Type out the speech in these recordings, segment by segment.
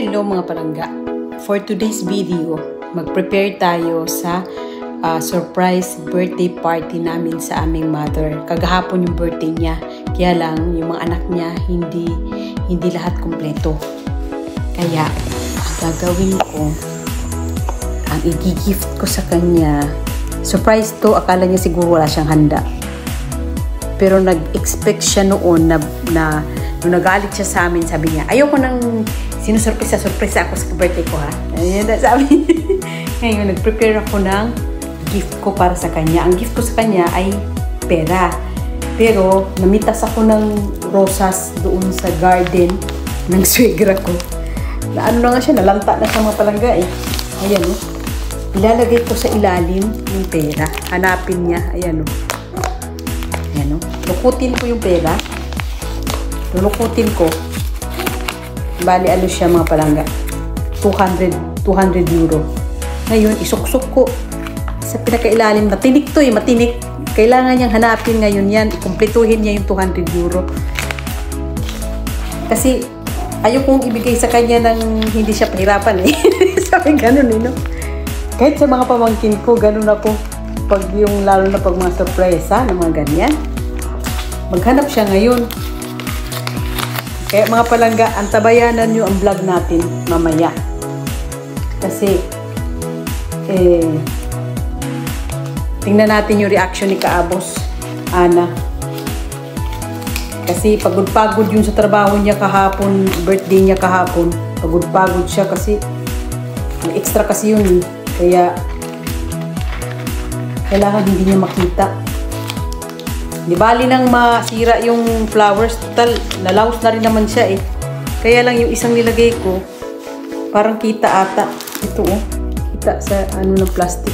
Hello mga palangga. For today's video, mag-prepare tayo sa surprise birthday party namin sa aming mother. Kagahapon yung birthday niya, kaya lang yung mga anak niya hindi lahat kumpleto. Kaya gagawin ko, ang i-gift ko sa kanya, surprise to, akala niya siguro wala siyang handa. Pero nag-expect siya noon na nung nagalit siya sa amin, sabi niya, ayoko nang sinusurpresa ako sa birthday ko, ha. Ayan na sabi niya. Ngayon, nag-prepare ako ng gift ko para sa kanya. Ang gift ko sa kanya ay pera. Pero, namitas ako ng rosas doon sa garden ng swegra ko. Na ano na nga siya, nalanta na sa mga palangga eh. Ayan o. Ilalagay ko sa ilalim yung pera. Hanapin niya. Ayan o. Ayan o. Lukutin ko yung pera. Lulukutin ko. Bali, ano siya mga palangga? 200 euro. Ngayon, isuksok ko sa pinakailalim. Matinik to eh, matinik. Kailangan niyang hanapin ngayon yan. Kumpletuhin niya yung 200 euro. Kasi, ayokong ibigay sa kanya ng hindi siya pahirapan eh. Sabi ganun eh, no? Kahit sa mga pamangkin ko, ganun ako. Pag yung, lalo na pag mga sorpresa, ng mga ganyan. Maghanap siya ngayon. Kaya mga palangga, antabayanan nyo ang vlog natin mamaya. Kasi, tingnan natin yung reaction ni Kaabos, Ana. Kasi pagod-pagod yung sa trabaho niya kahapon, birthday niya kahapon. Pagod-pagod siya kasi, extra kasi yun. Kaya, kailangan hindi niya makita. Di bali nang masira yung flowers, total, nalaos na rin naman siya eh. Kaya lang yung isang nilagay ko, parang kita ata. Ito oh, kita sa ano ng plastic.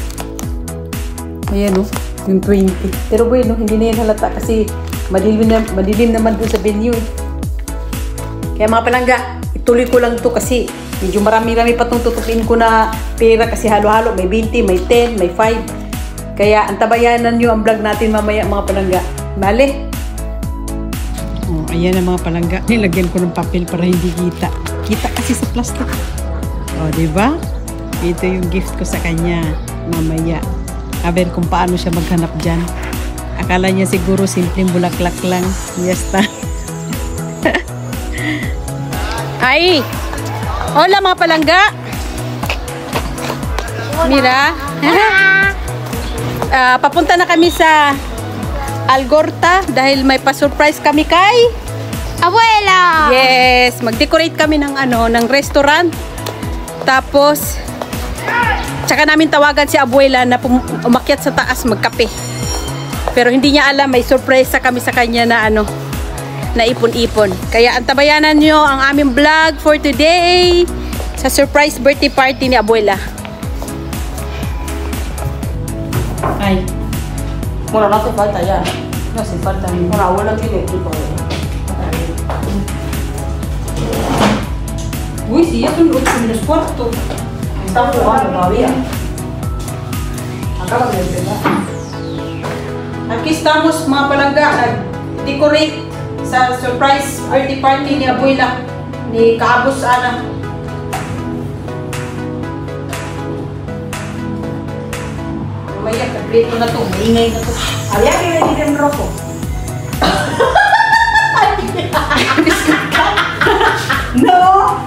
Ayan oh, yung 20. Pero bueno, hindi na yan halata kasi madilim naman dun sa venue eh. Kaya mga palangga, ituloy ko lang to kasi medyo marami-rami pa itong tutupin ko na pera kasi halo-halo. May 20, may 10, may 5. Kaya antabayanan nyo ang vlog natin mamaya mga palangga. Bale. Oh, ayan ang mga palangga. Nilagyan ko ng papel para hindi kita. Kita kasi sa plastic. Oh, diba? Ito yung gift ko sa kanya mamaya. Aber kung paano siya maghanap dyan. Akala niya siguro simpleng bulaklak lang. Yes, ta. Ay! Hola mga palangga! Mira. Papunta na kami sa Algorta dahil may pa-surprise kami kay Abuela. Yes, mag-decorate kami ng ng restaurant. Tapos tsaka namin tawagan si Abuela na umakyat sa taas magkape. Pero hindi niya alam may surprise kami sa kanya na na ipon-ipon. Kaya antabayanan niyo ang aming vlog for today sa surprise birthday party ni Abuela. Ay. Bueno, no hace falta ya. No hace falta. Bueno, abuelo tiene equipo. Uy, sí, ya son 8:15. Está jugando todavía. Acaba de empezar. Aquí estamos mga palangga, nag-decorate sa surprise birthday party ni Abuela, ni Kaabos Ana. Maya, kagrito na to, maingay na to. Había que venir en rojo. No!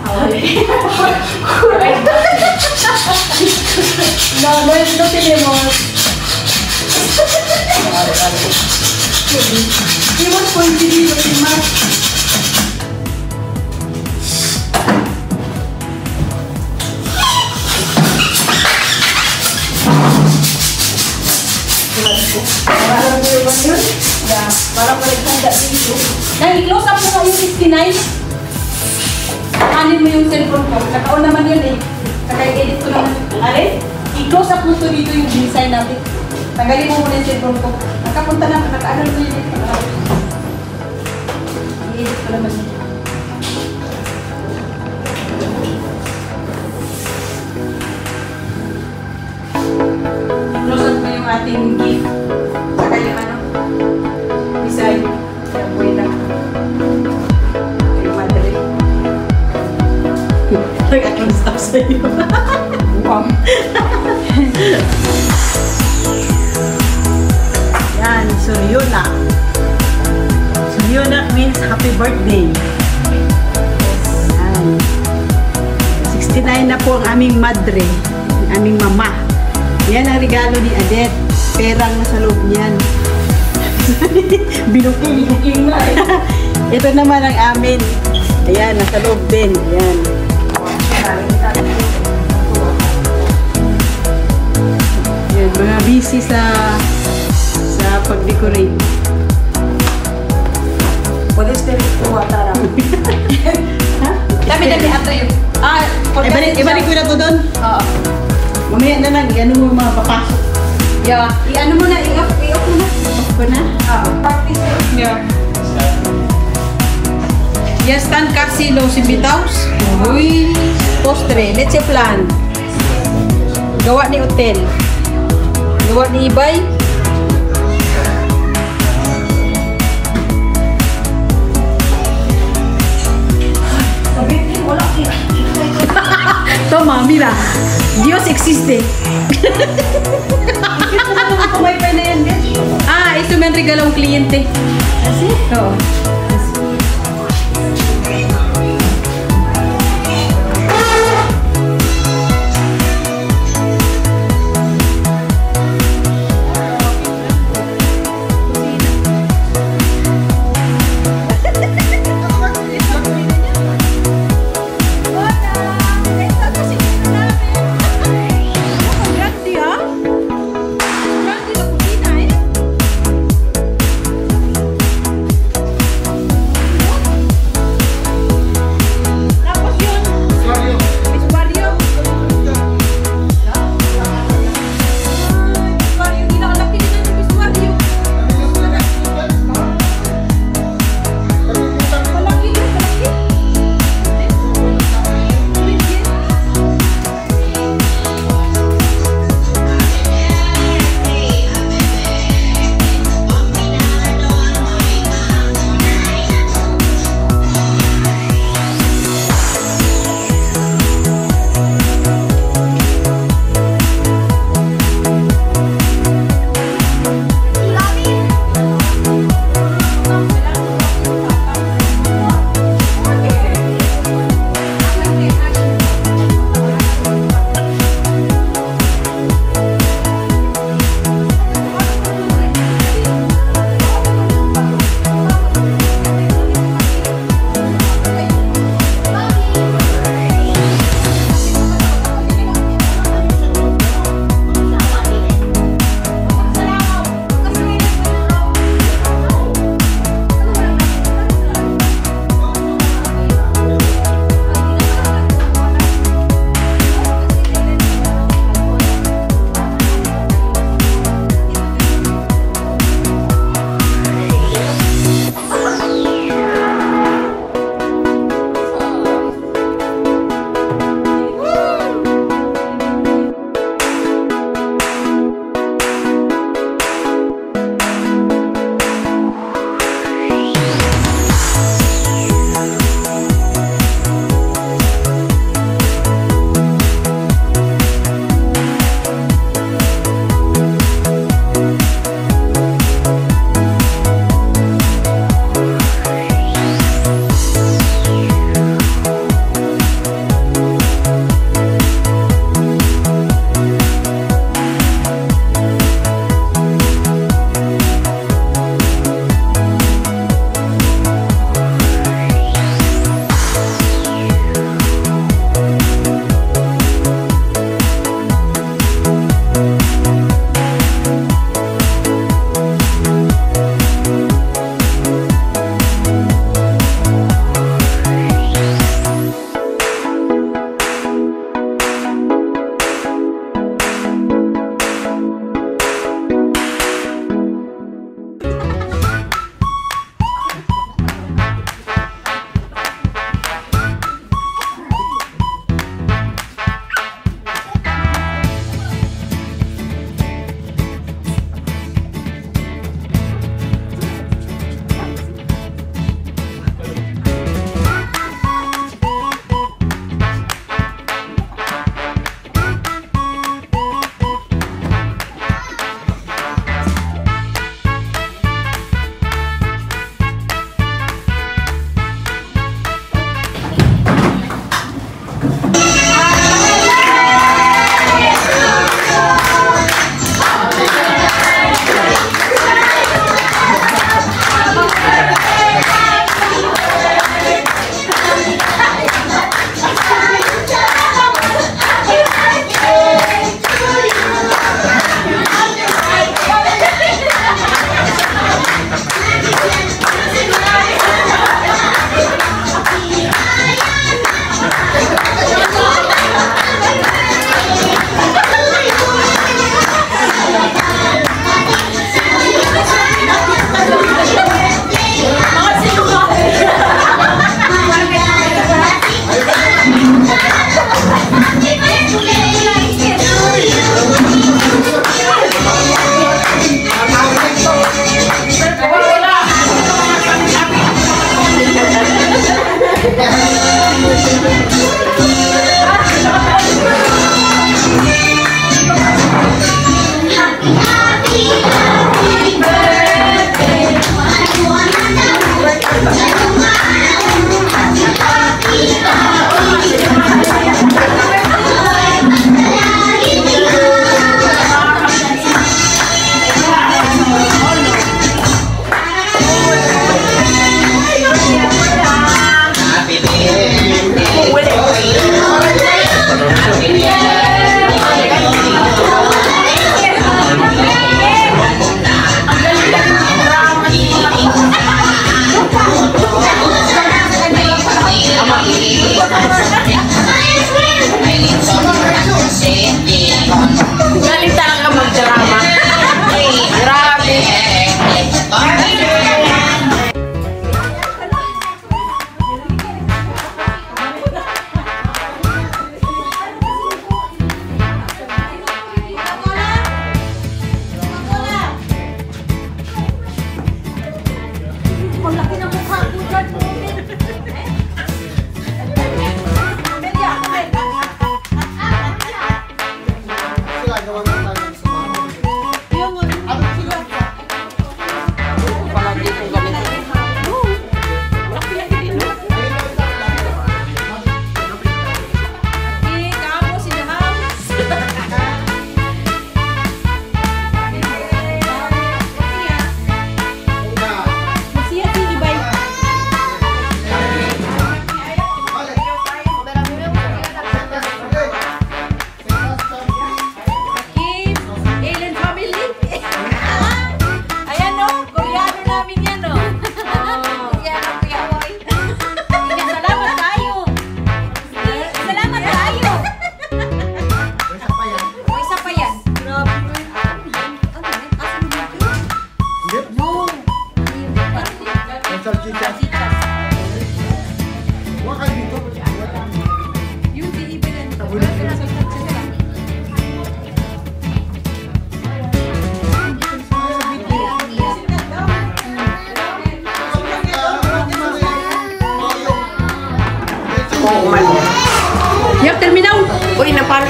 No tenemos. Hemos coincidido sin más. Para paligtanda dito. I-close up mo nga yung 69. Kanin mo yung cellphone ko. Nakaon naman yun eh. Naka-edit ko naman. Alin? I-close up mo to dito yung design natin. Tanggalin mo muna yung cellphone ko. Nakapunta na. Naka-ano mo yun eh. I-edit ko naman yun. I-close up mo yung ating gift. Saka yung design. Kaya buhay na. Kaya madali. Nag-akong stop sa'yo. Wow. Yan, Suryona. Suryona means happy birthday. Yan. 69 na po ang aming madre, ang aming mama. Yan ang regalo ni Adet. Perang nasa loob niyan. Binuking na eh. Ito naman ang amin. Ayan, nasa loob din. Ayan. Ayan, mga busy sa pag-decorate. Pwede stay ko atara. Ha? Dami-dami ato yun. Ibalik ko na to doon. Oo. Mamaya na lang, i-ano mo mga papasok. Yeah. I-ano mo na, i-off mo na. Off ko na? Oo. Practice na. Yeah. Ya están casi los invitados. Uy, postre, leche flan. Gawa ni hotel. Gawa ni Ibay. Toma, mira. Dios existe. Ah, ito me han regalado un cliente. Así? Oo.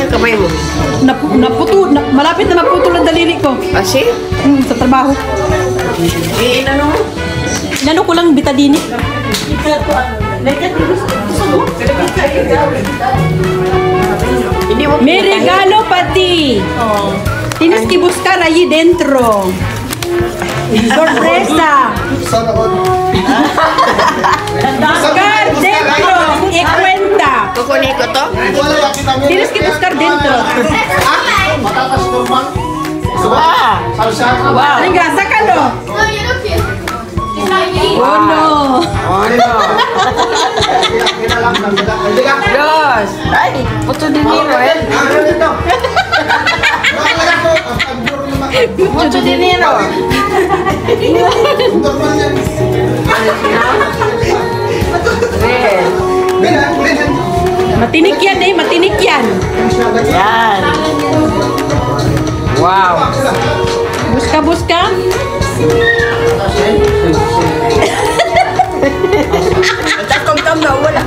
yung kamay mo? Malapit na maputol ang daliri ko. Kasi? Sa trabaho. Inano ko lang bitadini. May regalo pati. Tienes que buscar allí dentro. Sorpresa. Buscar dentro. Y cuenta. Kukunin ko to? Tienes que buscar dentro. Wow. Venga, sácalo. Oh no. Dos. Ay, mucho dinero eh. Mucho dinero. Matinik yan eh, matinik yan. Yan. Wow. Buska-buska. Kom na, wala.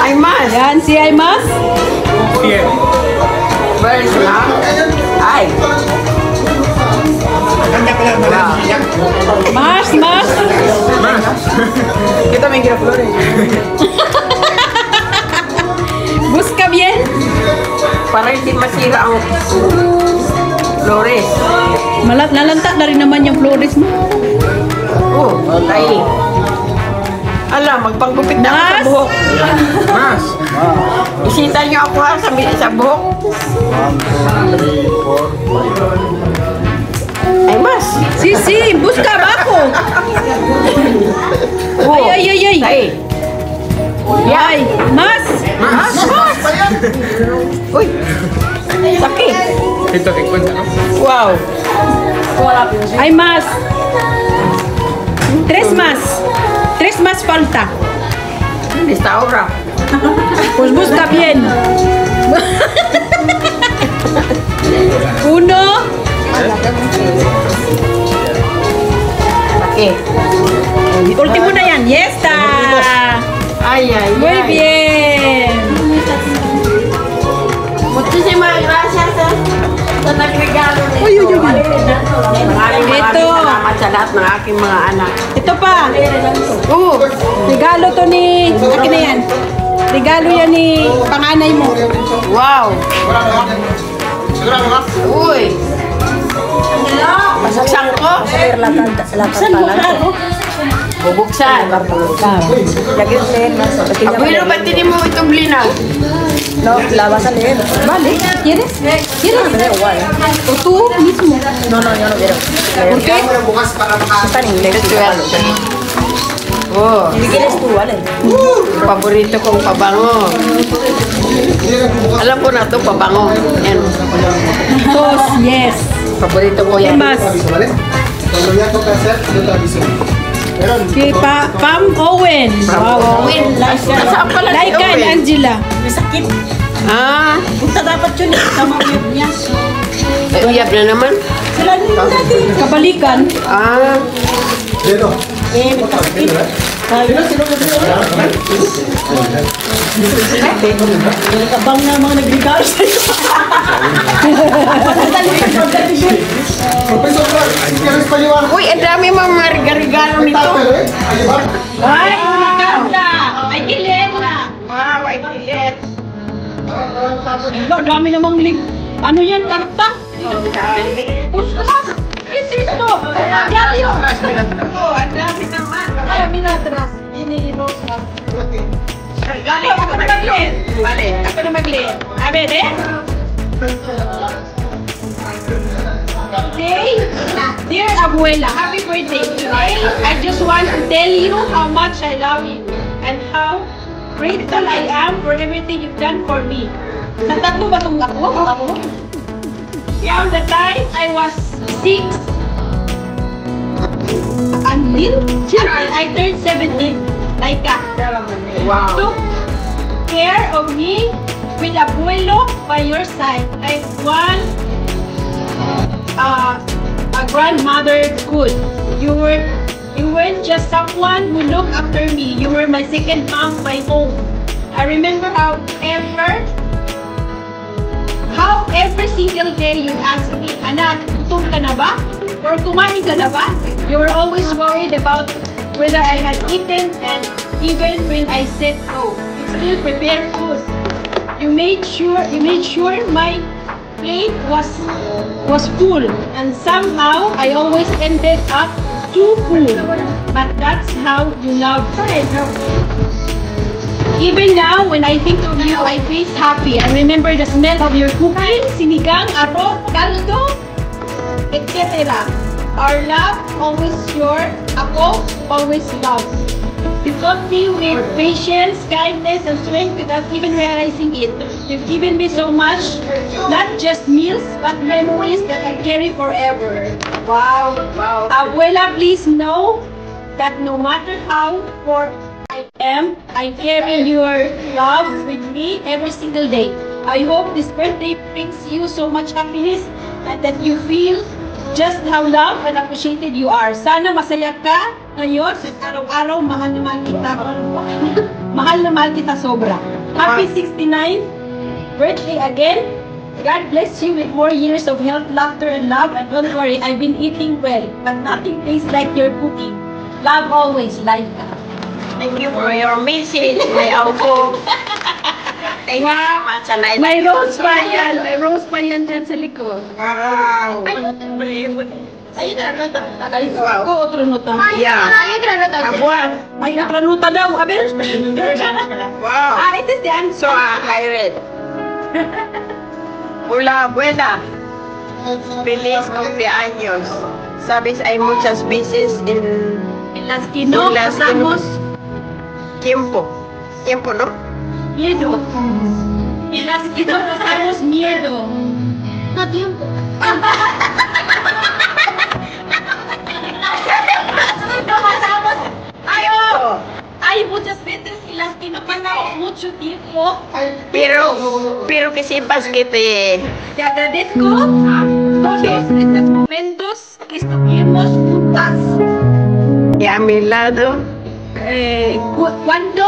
Ay, mas. Yan, si Aymas. Burns na. Ay. Mas. Kita may giraflores. Buska bien. Para hindi masira ang flores. Lalanta na rin naman yung flores mo. Oh, ay. Ala, magpanggupit na ako sa Mas? buhok. Mas. Isita niyo ako ha sa buhok. Ay, mas. Si, buska ba ako? Oh. Ay. Ay. Ay, mas. Mas. Uy. Sakit. Ito, kikwenta ko. Wow. Ay, mas. Tres más falta. Lista ahora. Pues busca bien. Uno. Sakit. Último na yan. Yes, está. Ay. Muy bien. Muchísimas gracias sa nagregalo nito. Uy. Maraming Ito. salamat sa lahat ng aking mga anak. Ito pa. Regalo to ni... Akin na yan. Regalo yan ni panganay mo. Wow. Uy. Masaksan ko. Bubuksan. Abuelo, ba't hindi mo ito blina? No, la vas a leer. Vale. ¿Quieres? Da igual. ¿O tú mismo? No, yo no quiero. ¿Por qué? Está en inglés. Oh, Si quieres tú, vale. paborito kong pabango. Alam ko na ito, pabango. Yan. Dos, yes. Paborito ko ¿Qué yan. más? Cuando ya toca hacer, yo te aviso. Que Pam Owen. Wow. Owen, nasaan pala si Laika and Owen? Angela. May sakit. Ah, Punta dapat yun eh. Tama yun niya. uyab na naman. Sila din natin. Kabalikan. Ah, Dito. Eh, may sakit. Kabang na mga nag-regalo sa'yo. Profesor, si quieres para llevar. uy, ang dami mga regalo nito. A llevar. Ay, maganda. Ay, kilit na. Wow, ay kilit. Ang dami namang ano yan, karta? Pusta. Ito. Diario. Oh, ang dami naman. Ay, minatras. Iniirosa. Galing ako na mag-lead. Bale, ako na mag-lead. A ver, Dear Abuela, happy birthday today. I just want to tell you how much I love you and how grateful I am for everything you've done for me. Natatlo ba itong ako? Yeah, the time I was 6 until I turned 17. Like Wow. took care of me with abuelo by your side. I want a grandmother good. You weren't just someone who looked after me. You were my second mom, my home. I remember however every single day you ask me, anak, gutom ka na ba? Or kumain ka na ba? You were always worried about whether I had eaten, and even when I said no, you still prepared food. You made sure my plate was full, and somehow I always ended up too full. But that's how you love. Even now, when I think of you, I feel happy. I remember the smell of your cooking, sinigang, arroz, caldo, etc. Our love, always sure. Ako, always love. You taught me with patience, kindness, and strength without even realizing it. You've given me so much, not just meals, but memories that I carry forever. Wow, wow. Abuela, please know that no matter how poor I am, I carry your love with me every single day. I hope this birthday brings you so much happiness and that you feel just how loved and appreciated you are. Sana masaya ka ngayon sa araw-araw. Mahal na mahal kita. Mahal na mahal kita sobra. Happy 69th birthday again. God bless you with more years of health, laughter, and love. And don't worry, I've been eating well, but nothing tastes like your cooking. Love always, Laika. Thank you for your message, my uncle. Thank you so much. May rose pa yan. May rose pa yan dyan sa likod. Wow. Ako, otro nota. Yeah. Abuan. May otro nota daw. Aber. Wow. It is the answer. So, I read. Hola, abuela. Feliz cumpleaños. Sabes, hay muchas veces en Las que no pasamos tiempo. Tiempo, ¿no? miedo. En las que no pasamos miedo. No tiempo. No pasamos. Hay muchas veces en las que no pasamos mucho tiempo. Pero que sepas que Te agradezco todos estos momentos que estuvimos juntas. y a mi lado, Cuando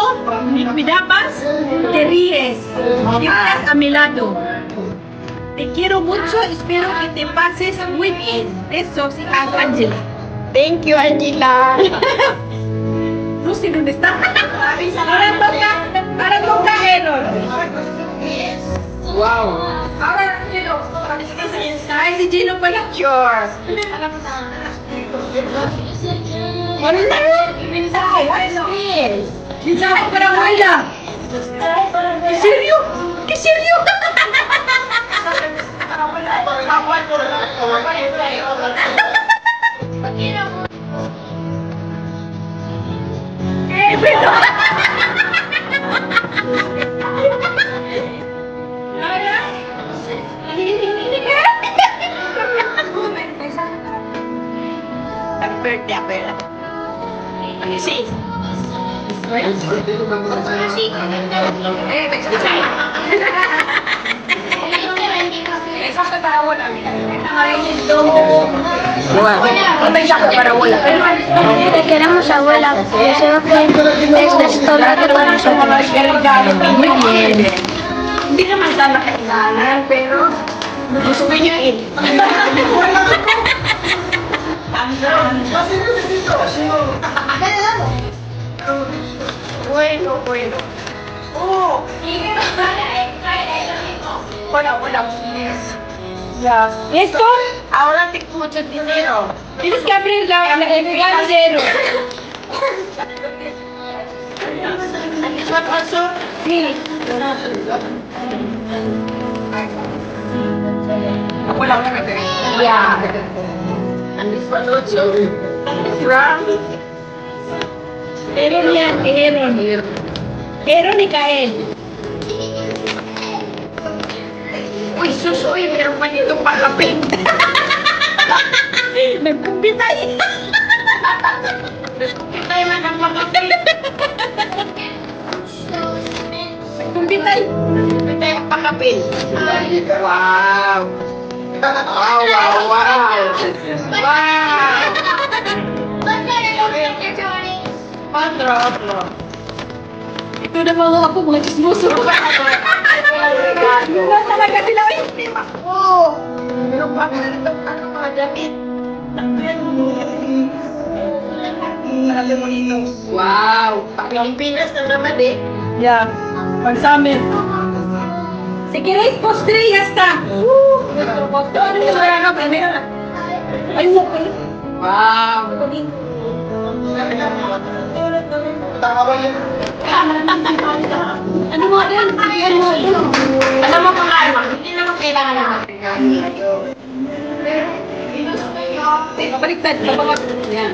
me dabas, te ríes. Estás a mi lado. Te quiero mucho, espero que te pases muy bien. Eso sí, Angela. thank you, Angela. Lucy, ¿dónde está? Ahora toca Aaron. Wow. Ahora Gino. Ay, si Gino pala. Sure. Ano na yun? Mensahe. Ano? Mensahe para wala. Seryo? Seryo? Happy birthday, abuela. Sí. Te queremos, abuela. Deseo que estés todo el rato con nosotros. Muy bien. Hindi naman sana kailangan, pero gusto niya eh. Bueno. Oh. Wala. Ya. ¿Esto? Ahora tengo mucho dinero. Tienes que abrir el regadero. Sí. Wala ka na. Ya. Anis pa noche. Ram. Aaron yan, Aaron. Aaron ni Kael. Uy, susoy, meron pa dito palapin. Nagkumpitay. Nagkumpitay man ang palapin. Nagkumpitay. Nagkumpitay ang palapin. Wow. Otro. Ito na mga ako, mga chismoso. Talaga sila. Oo. Pero bakit ito? Ano mga damit? Sabi mo dito. Wow. Pilipinas na naman eh. Yeah. Pag sa amin. Si Kiris Postre, yasta. Ay, mo ko. Wow. Ano mo din? Alam mo pa nga, hindi naman kailangan naman. Baliktad. Yan.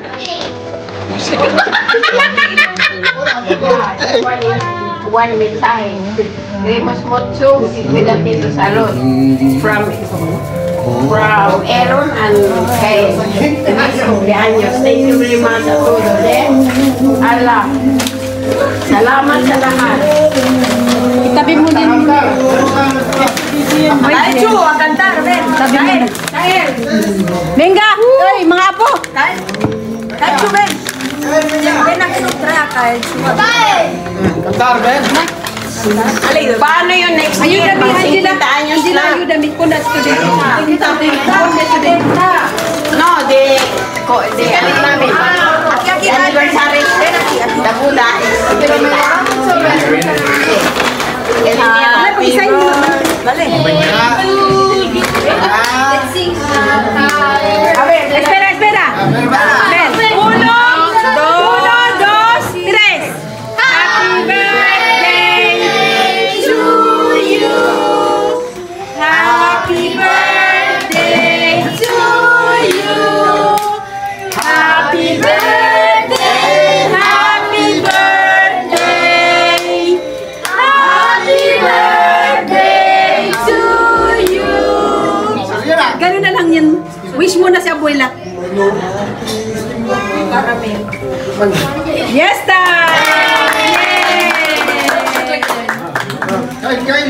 One mensahe. Queremos mucho cuídate tu salud. From Aaron and kay feliz cumpleaños. Thank you very much a todos, eh. Allah. Salamat sa lahat. Itabi mo din. Ay, Chu, ang ganda, Ren. Kain. Venga! Ay, mga apo! Kain, Chu, Ben. Ben, nagsutra, kain. Kantar, Ben. Paano yung next year? Ayuda mi, Angela. Anyos Angela, na. ayuda mi. Kuna student. No, de ano namin. Anniversary. Dabuda. Happy Espera, espera. Ven. Uno, dos, tres. Happy birthday to you. Happy birthday to you. Happy birthday. Happy birthday. Happy birthday to you. Ganun na lang yan. Wish mo na si abuela. Yes, time! Kain, kain.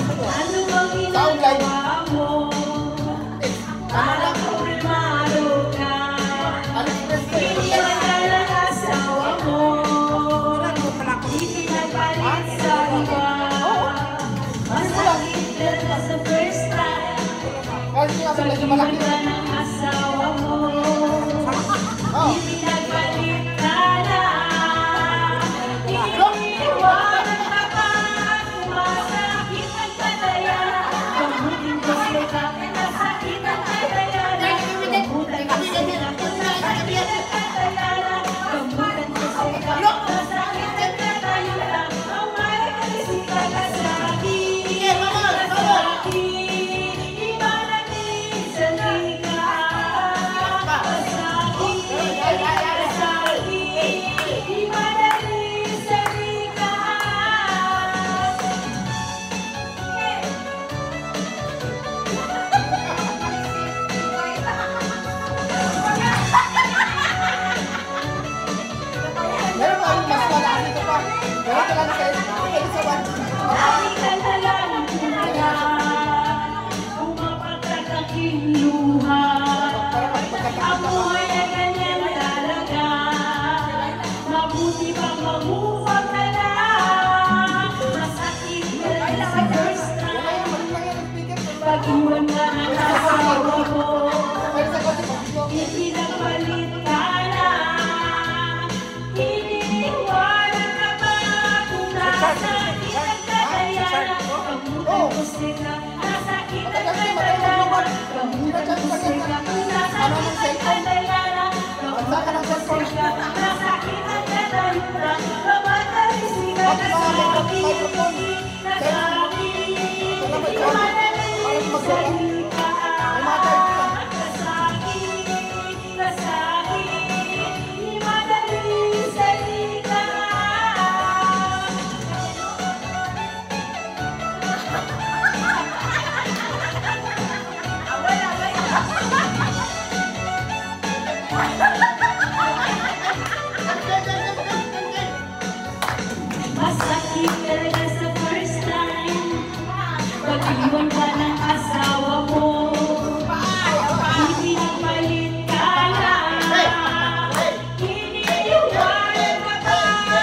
Ano bang ginagawa mo? Para kumaro ka. Iniwan ng asawa mo. Ipinapalit sa iba. Masakit ka sa first time. Pag-iwan ka ng asawa mo. Ipinapalit ka na. Iniiwanan ka pa. Masakit ang kataya. Gamutin ko sila. Masakit ang kataya. Gamutan ko sila. Masakit ang kataya. Gamutan ko sila. Masakit ang kataya. Ang maraming kasakit. Kasakit. Imanagin sa liga. Kasakit. Kasakit. Imanagin sa liga. Meron pa mas wala dito pa. Meron ka lang kayo sa one. Lagi ka na lang talaga. Pumapagkat ang kiluha. Amoy na ganyan talaga. Mabuti pang mag-uwag na lang. Masakit na lang sa first time. Pag-iwan ka ng asawa mo. Ipinapalit ka na. Iniiwanan ka ba kung nasakit ang kataya? Gamutan ko sila, nasakit ang kataya. Gamutan ko sila, nasakit ang kataya. Gamutan ko sila, nasakit ang kataya. Gamutan sila, nasakit, nasakit. Imanalin sa liga. Kasakit, kasakit. Imanalin sa liga. Masakit talaga sa first time. Pag-iwan ka ng asawa mo. Ipinapalit ka na. Iniiwanan ka ba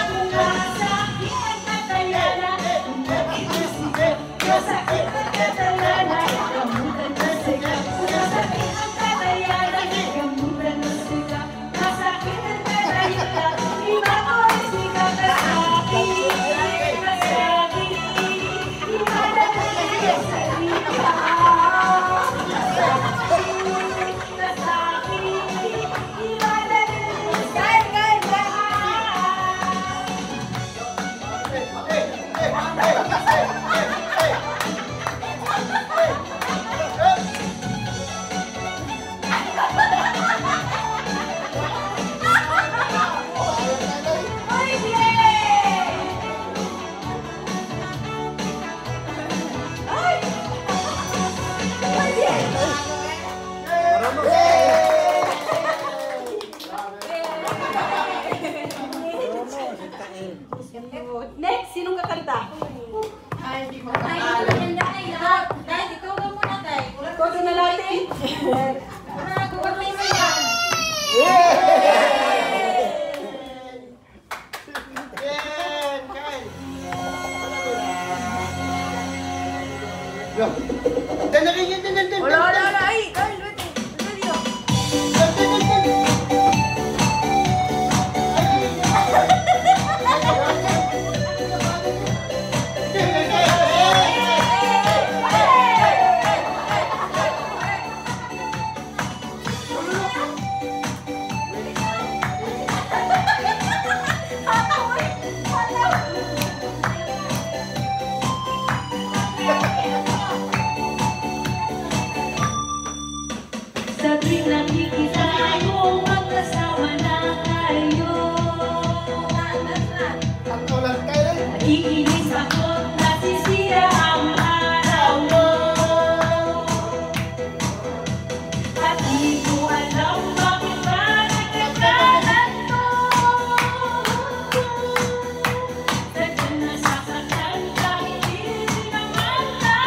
kung nasakit ang katayana? Kung nasakit ang katayana. Gamutan ka sila. Kung nasakit ang katayana. Gamutan ka sila. Nasakit ang katayana. Iba ko sila kasakit. Kasakit. Imanalin sa liga. Next, sinong kakanta? Kodo na natin. Sa tuwing nakikita ko, magkasama na kayo. Iinis ako, nasisira ang araw mo. At di ko alam bakit ba nagkakalanto. Sadya nasasaktan ka, hindi naman tayo.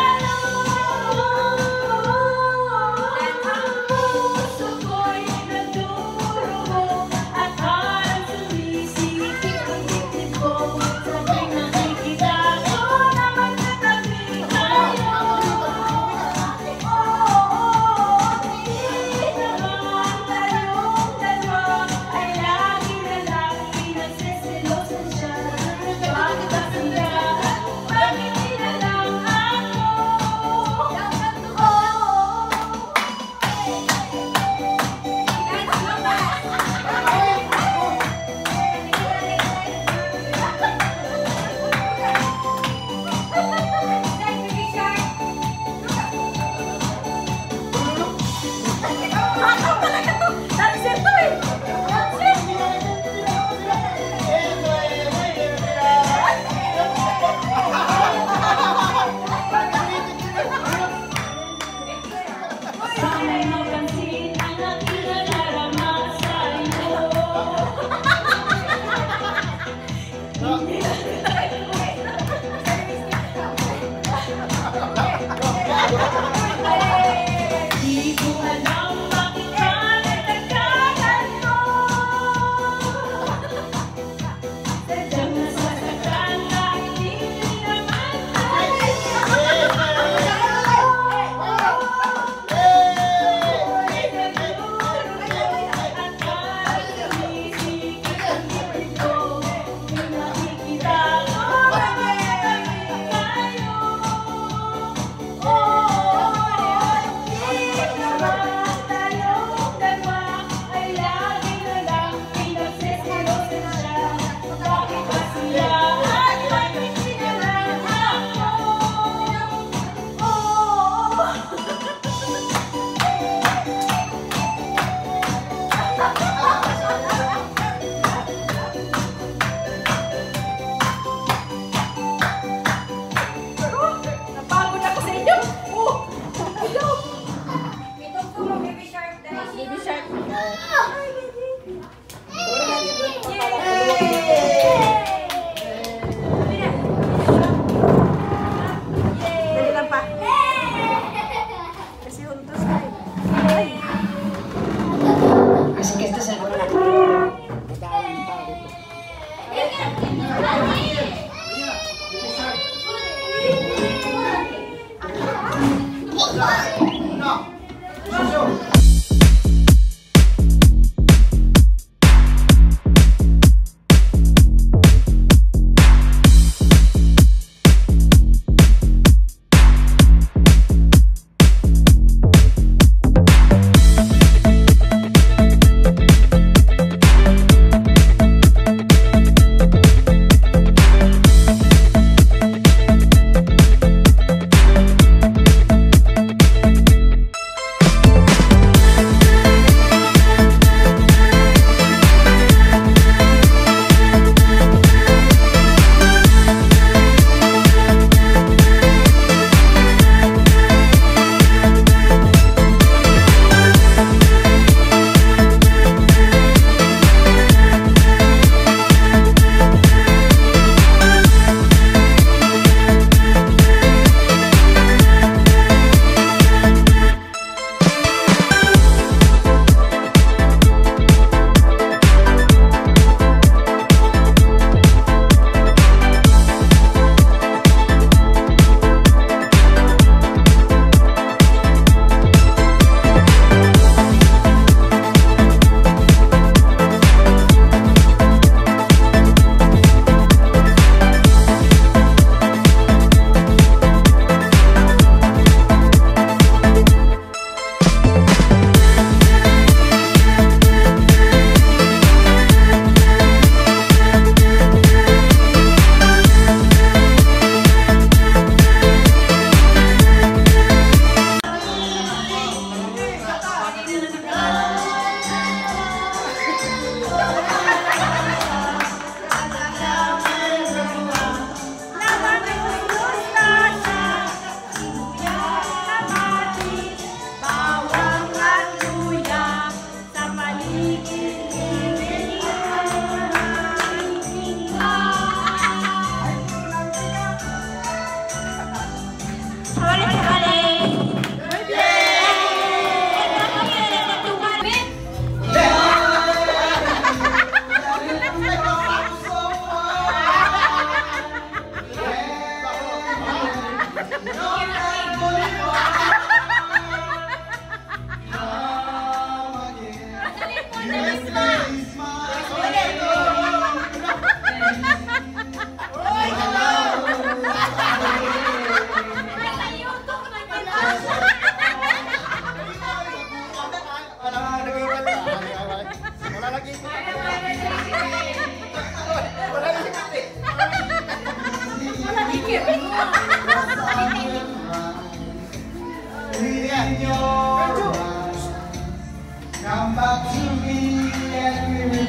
Come back to me and we will be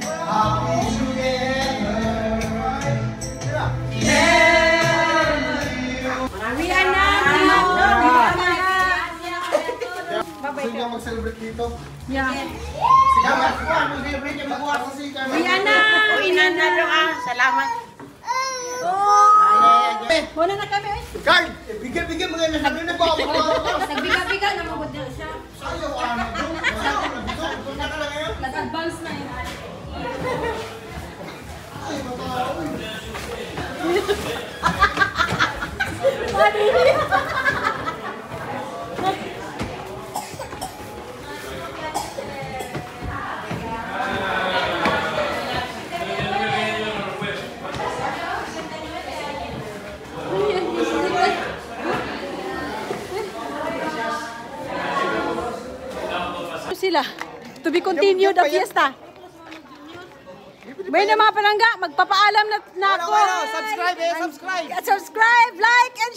happy together. Gusto niyo mag-celebrate dito? Yeah. Sige, mag-celebrate yung mag-uwas sa sika. Salamat. Wala na kami. Carl, bigyan mo ngayon. Sabi na ba ako? Nagbiga-biga na mo din siya. Ayaw, ano? Doon na ka lang ngayon? Nag-advance na yun. Ay, matao. Sila. To be continued the fiesta. May na mga palangga, magpapaalam na ako. Subscribe, subscribe. Subscribe, like, and